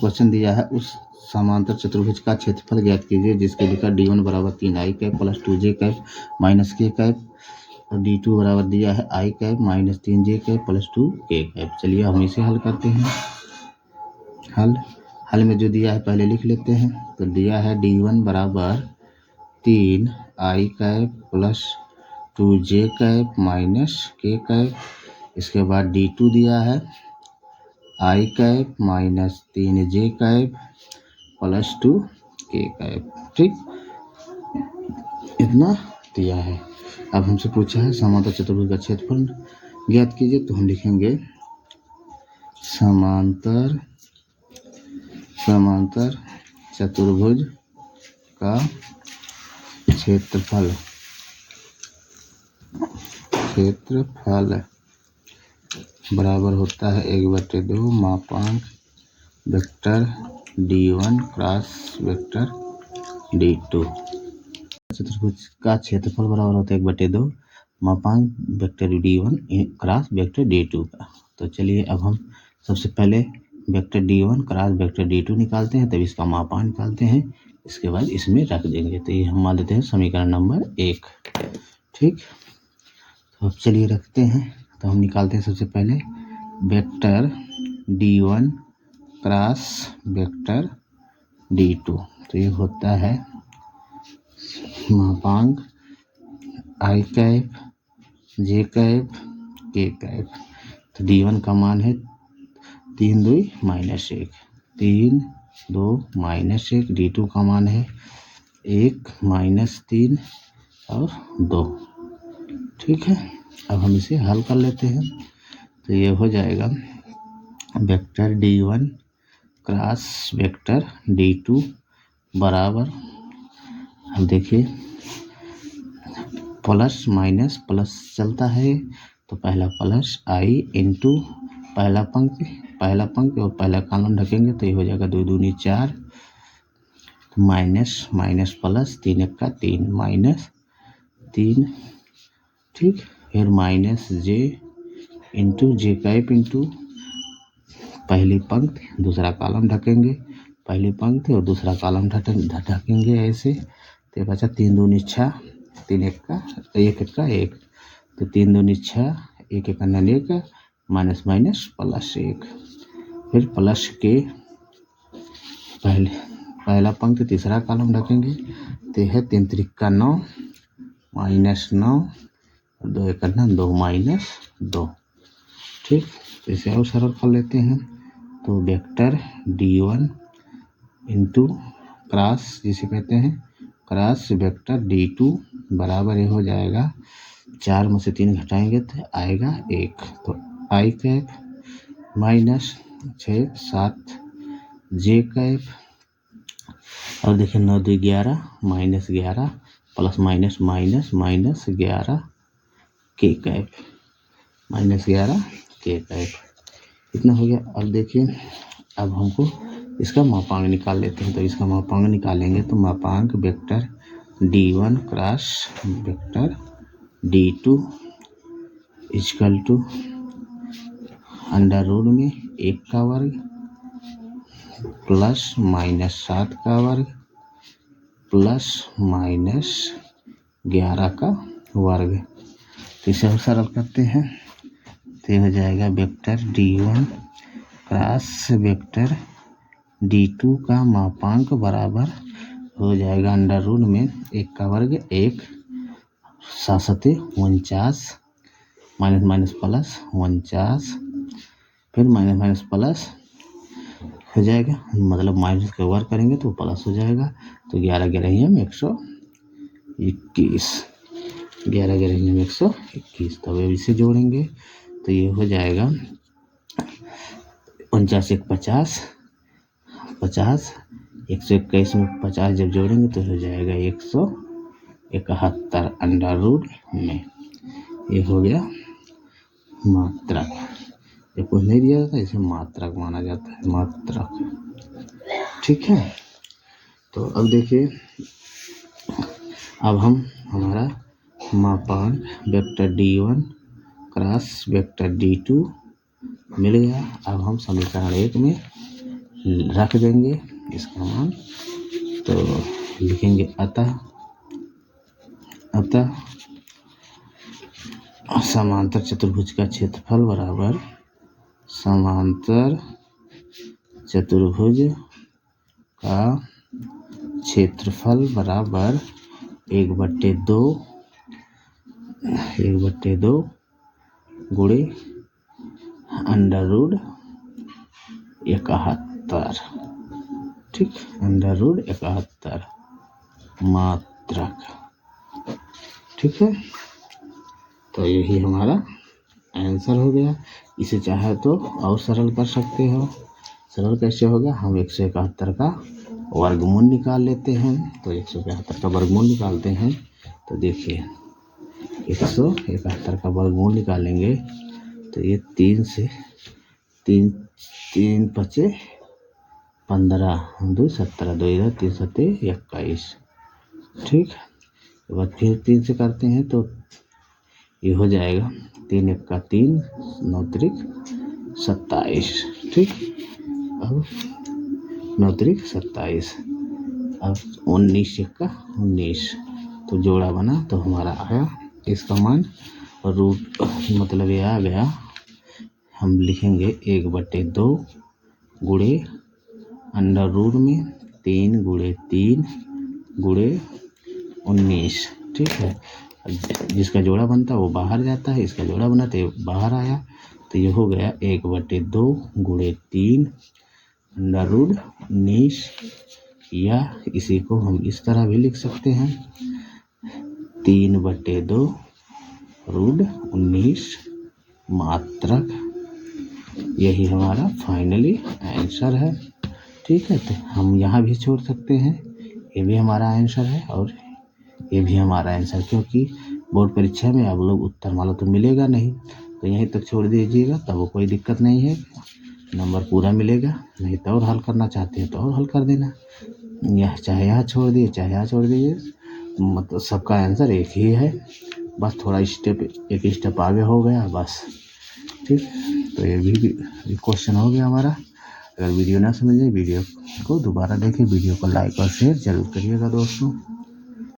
Question दिया है उस समांतर चतुर्भुज का क्षेत्रफल ज्ञात कीजिए जिसके लिखा d1 बराबर 3i cap plus 2j cap minus k cap और d2 बराबर दिया है i cap minus 3j cap plus 2k cap. चलिए हम इसे हल करते हैं। हल में जो दिया है पहले लिख लेते हैं। तो दिया है d1 बराबर 3i cap plus 2j cap minus k cap. इसके बाद d2 दिया है i cap minus 3j cap plus 2k cap. ठीक, इतना दिया है। अब हमसे पूछा है समांतर चतुर्भुज का क्षेत्रफल ज्ञात कीजिए। तो हम लिखेंगे समांतर चतुर्भुज का क्षेत्रफल बराबर होता है 1/2 मापांक vector d1 cross vector d2। चतुर्भुज का क्षेत्रफल बराबर होता है 1/2 मापांक vector d1 cross vector d2 का। तो चलिए अब हम सबसे पहले vector d1 cross vector d2 निकालते हैं, तब इसका मापांक निकालते हैं, इसके बाद इसमें रख देंगे। तो ये हम मान लेते हैं समीकरण नंबर 1। ठीक, तो अब चलिए रखते हैं। तो हम निकालते हैं सबसे पहले vector d1 cross vector d2। तो ये होता है मापांक i cap j cap k cap. तो d1 का मान है 3 2 माइनस 1, 3 2 माइनस 1। d2 का मान है 1 माइनस 3 और 2। ठीक है, अब हम इसे हल कर लेते हैं। तो ये हो जाएगा vector d1 cross vector d2 बराबर, अब देखिए प्लस माइनस प्लस चलता है, तो पहला प्लस i इंटू पहला पंक्ति और पहला कॉलम ढकेंगे तो ये हो जाएगा 2 दूनी 4 माइनस माइनस प्लस 3 1 का 3 माइनस 3। ठीक, फिर minus j into j cap into पहली पंक्ति दूसरा कॉलम ढकेंगे, पहली पंक्ति और दूसरा कॉलम ढकेंगे ऐसे। तो बचा 3 दूनी 6 3 1 का 1 तो 3 दूनी 6 1 1 1 माइनस माइनस प्लस 1। फिर प्लस के पहला पंक्ति तीसरा कॉलम ढकेंगे तो है 3 3 का 9 माइनस 9 और 2 1 2 माइनस 2। ठीक, तो इसे और सरल कर लेते हैं। तो वेक्टर d1 इंटू क्रॉस जिसे कहते हैं क्रॉस वेक्टर d2 बराबर ये हो जाएगा 4 में से 3 घटाएंगे तो आएगा 1। तो i cap minus 6 7 j cap और देखिए 9 2 11 minus 11 plus minus minus minus 11 k cap minus 11 k cap. इतना हो गया। अब देखिए अब हमको इसका मापांक निकाल लेते हैं। तो इसका मापांक निकालेंगे तो मापांक vector d1 cross vector d2 equal to under root में 1 का वर्ग प्लस माइनस 7 का वर्ग प्लस माइनस 11 का वर्ग। तो इसे हम सरल करते हैं तो हो जाएगा vector d1 cross vector d2 का मापांक बराबर हो जाएगा अंडर रूट में 1 का वर्ग 1 7 7 49 माइनस माइनस प्लस 49 फिर माइनस माइनस प्लस हो जाएगा, मतलब माइनस का वर्ग करेंगे तो प्लस हो जाएगा। तो 11 11 में 121 11 11 में 121। तब इसे जोड़ेंगे तो ये हो जाएगा 49 1 50 50 121 में 50 जब जोड़ेंगे तो हो जाएगा 171 अंडर रूट में। ये हो गया मात्रक। जब कुछ नहीं दिया जाता इसे मात्रक माना जाता है, मात्रक। ठीक है, तो अब देखिए अब हम हमारा मापांक vector d1 cross vector d2 मिल गया। अब हम समीकरण 1 में रख देंगे इसका मान, तो लिखेंगे अतः समांतर चतुर्भुज का क्षेत्रफल बराबर समांतर चतुर्भुज का क्षेत्रफल बराबर 1/2 गुणे √71, ठीक, √71 मात्रक, ठीक है। तो यही हमारा आंसर हो गया। इसे चाहे तो और सरल कर सकते हो। सरल कैसे होगा, हम 171 का वर्गमूल निकाल लेते हैं। तो 171 का वर्गमूल निकालते हैं, तो देखिए 171 का वर्गमूल निकालेंगे तो ये 3 से 3 5 15 2 17 2 इधर 3 7 21, ठीक। तो बाद फिर 3 से करते हैं तो ये हो जाएगा 3 1 का 3 9 त्रिक 27, ठीक। अब 9 त्रिक 27, अब 19 1 का 19, तो जोड़ा बना तो हमारा आया इसका मान रूट, मतलब ये आ गया। हम लिखेंगे 1/2 गुणे अंडर रूट में 3 गुणे 3 गुणे 19, ठीक है। जिसका जोड़ा बनता है वो बाहर जाता है, इसका जोड़ा बना तो ये बाहर आया, तो ये हो गया 1/2 गुणे 3 अंडर रूट 19, या इसी को हम इस तरह भी लिख सकते हैं 3/2 रूट 19 मात्रक। यही हमारा फाइनली आंसर है, ठीक है। तो हम यहाँ भी छोड़ सकते हैं, ये भी हमारा आंसर है और ये भी हमारा आंसर, क्योंकि बोर्ड परीक्षा में आप लोग उत्तर माला तो मिलेगा नहीं, तो यहीं तक छोड़ दीजिएगा, तब वो कोई दिक्कत नहीं है, नंबर पूरा मिलेगा। नहीं तो और हल करना चाहते हैं तो और हल कर देना, यह चाहे यहाँ छोड़ दिए चाहे यहाँ छोड़ दीजिए, मतलब सबका आंसर एक ही है, बस थोड़ा एक स्टेप आगे हो गया बस, ठीक। तो ये भी क्वेश्चन हो गया हमारा। अगर वीडियो ना समझे, वीडियो को दोबारा देखें, वीडियो को लाइक और शेयर जरूर करिएगा दोस्तों।